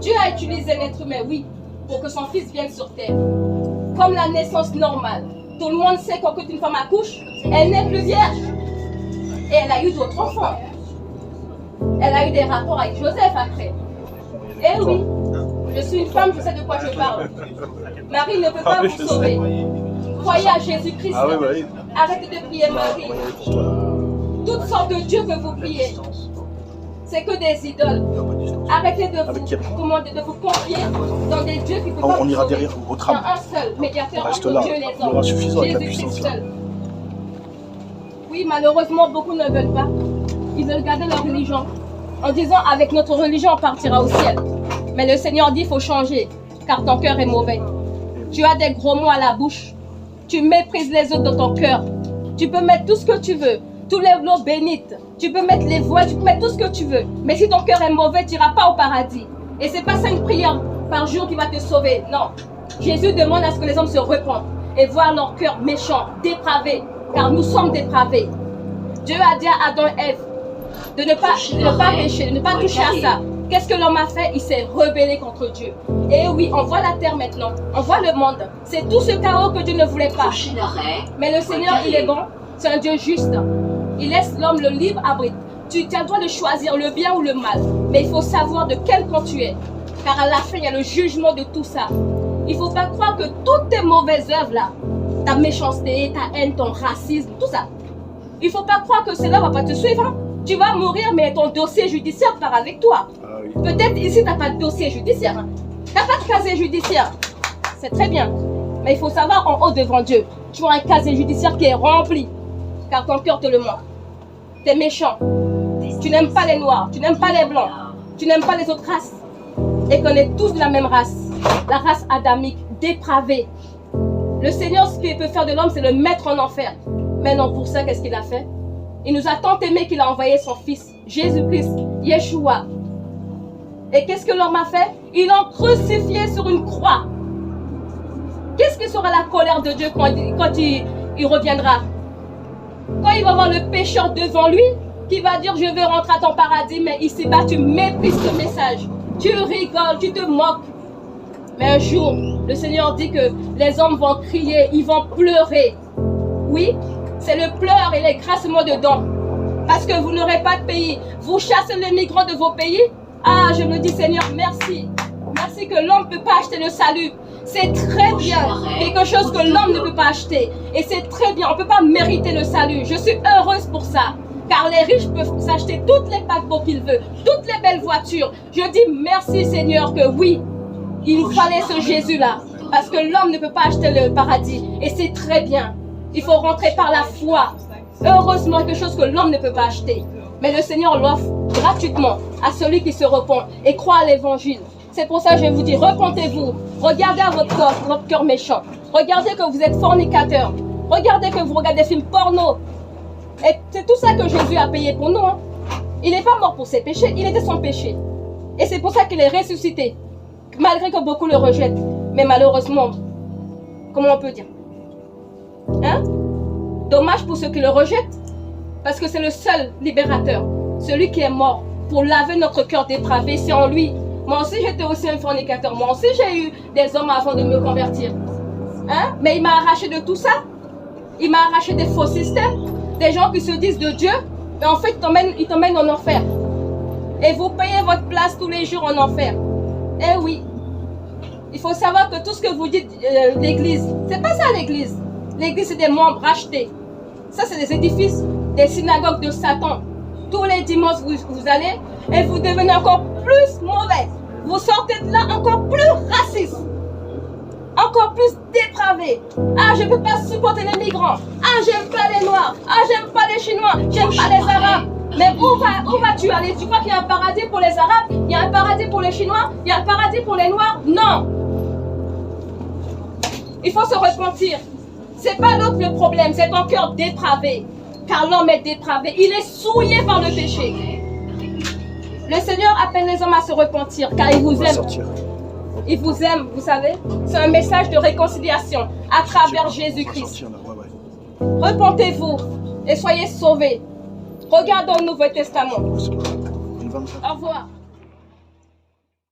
Dieu a utilisé l'être humain, oui, pour que son fils vienne sur terre. Comme la naissance normale. Tout le monde sait quand une femme accouche, elle n'est plus vierge. Et elle a eu d'autres enfants. Elle a eu des rapports avec Joseph après. Eh oui, je suis une femme, je sais de quoi je parle. Marie ne peut pas vous sauver. Croyez à Jésus-Christ. Arrêtez de prier Marie. Toutes sortes de dieux que vous priez, c'est que des idoles. Arrêtez de vous confier dans des dieux qui ne peuvent pas vous sauver. Il y a un seul médiateur entre Dieu et les hommes, Jésus-Christ seul. Oui, malheureusement, beaucoup ne veulent pas. Ils veulent garder leur religion en disant avec notre religion on partira au ciel. Mais le Seigneur dit il faut changer car ton cœur est mauvais. Tu as des gros mots à la bouche. Tu méprises les autres dans ton cœur. Tu peux mettre tout ce que tu veux. Tous les lots bénites. Tu peux mettre les voiles, tu peux mettre tout ce que tu veux. Mais si ton cœur est mauvais, tu n'iras pas au paradis. Et ce n'est pas ça une prière par jour qui va te sauver. Non. Jésus demande à ce que les hommes se repentent et voient leur cœur méchant, dépravé. Car nous sommes dépravés. Dieu a dit à Adam et Ève de ne pas pécher, de ne pas toucher à ça. Qu'est-ce que l'homme a fait? Il s'est rebellé contre Dieu. Et oui, on voit la terre maintenant. On voit le monde. C'est tout ce chaos que Dieu ne voulait pas. Mais le Seigneur, il est bon. C'est un Dieu juste. Il laisse l'homme le libre arbitre. Tu as le droit de choisir le bien ou le mal. Mais il faut savoir de quel camp tu es. Car à la fin, il y a le jugement de tout ça. Il ne faut pas croire que toutes tes mauvaises œuvres là, ta méchanceté, ta haine, ton racisme, tout ça, il ne faut pas croire que cela ne va pas te suivre. Hein. Tu vas mourir, mais ton dossier judiciaire part avec toi. Peut-être ici, tu n'as pas de dossier judiciaire. Hein. Tu n'as pas de casier judiciaire. C'est très bien. Mais il faut savoir en haut devant Dieu, tu as un casier judiciaire qui est rempli. Car ton cœur te le montre. Tu es méchant. Tu n'aimes pas les noirs, tu n'aimes pas les blancs, tu n'aimes pas les autres races. Et qu'on est tous de la même race. La race adamique, dépravée. Le Seigneur, ce qu'il peut faire de l'homme, c'est le mettre en enfer. Mais non, pour ça, qu'est-ce qu'il a fait? Il nous a tant aimé qu'il a envoyé son fils, Jésus-Christ, Yeshua. Et qu'est-ce que l'homme a fait? Il l'a crucifié sur une croix. Qu'est-ce que sera la colère de Dieu quand il reviendra? Quand il va voir le pécheur devant lui, qui va dire je veux rentrer à ton paradis, mais ici-bas tu méprises ce message. Tu rigoles, tu te moques. Mais un jour, le Seigneur dit que les hommes vont crier, ils vont pleurer. Oui, c'est le pleur et les crassements de dents. Parce que vous n'aurez pas de pays. Vous chassez les migrants de vos pays. Ah, je me dis Seigneur, merci. Merci que l'homme ne peut pas acheter le salut. C'est très bien. Quelque chose que l'homme ne peut pas acheter. Et c'est très bien. On ne peut pas mériter le salut. Je suis heureuse pour ça. Car les riches peuvent s'acheter toutes les paquebots qu'ils veulent. Toutes les belles voitures. Je dis merci Seigneur que oui, il fallait ce Jésus-là. Parce que l'homme ne peut pas acheter le paradis. Et c'est très bien. Il faut rentrer par la foi. Heureusement, quelque chose que l'homme ne peut pas acheter. Mais le Seigneur l'offre gratuitement à celui qui se repent et croit à l'évangile. C'est pour ça que je vous dis, repentez-vous. Regardez à votre cœur méchant. Regardez que vous êtes fornicateur. Regardez que vous regardez des films porno. Et c'est tout ça que Jésus a payé pour nous. Hein. Il n'est pas mort pour ses péchés, il était sans péché. Et c'est pour ça qu'il est ressuscité. Malgré que beaucoup le rejettent. Mais malheureusement, comment on peut dire? Hein? Dommage pour ceux qui le rejettent. Parce que c'est le seul libérateur. Celui qui est mort pour laver notre cœur dépravé. C'est en lui. Moi aussi, j'étais aussi un fornicateur. Moi aussi, j'ai eu des hommes avant de me convertir. Hein? Mais il m'a arraché de tout ça. Il m'a arraché des faux systèmes. Des gens qui se disent de Dieu. Mais en fait, ils t'emmènent en enfer. Et vous payez votre place tous les jours en enfer. Eh oui. Il faut savoir que tout ce que vous dites, l'église, c'est pas ça l'église. L'église, c'est des membres rachetés. Ça, c'est des édifices, des synagogues de Satan. Tous les dimanches, vous allez et vous devenez encore plus mauvais. Vous sortez de là encore plus raciste. Encore plus dépravé. Ah, je ne peux pas supporter les migrants. Ah, j'aime pas les noirs. Ah, j'aime pas les chinois. J'aime pas les arabes. Mais où vas-tu aller? Tu crois qu'il y a un paradis pour les arabes? Il y a un paradis pour les chinois? Il y a un paradis pour les noirs? Non. Il faut se repentir. C'est pas l'autre le problème, c'est ton cœur dépravé. Car l'homme est dépravé. Il est souillé par le péché. Le Seigneur appelle les hommes à se repentir car il vous aime. Il vous aime, vous savez. C'est un message de réconciliation à travers Jésus-Christ. Repentez-vous et soyez sauvés. Regardons le Nouveau Testament. Au revoir.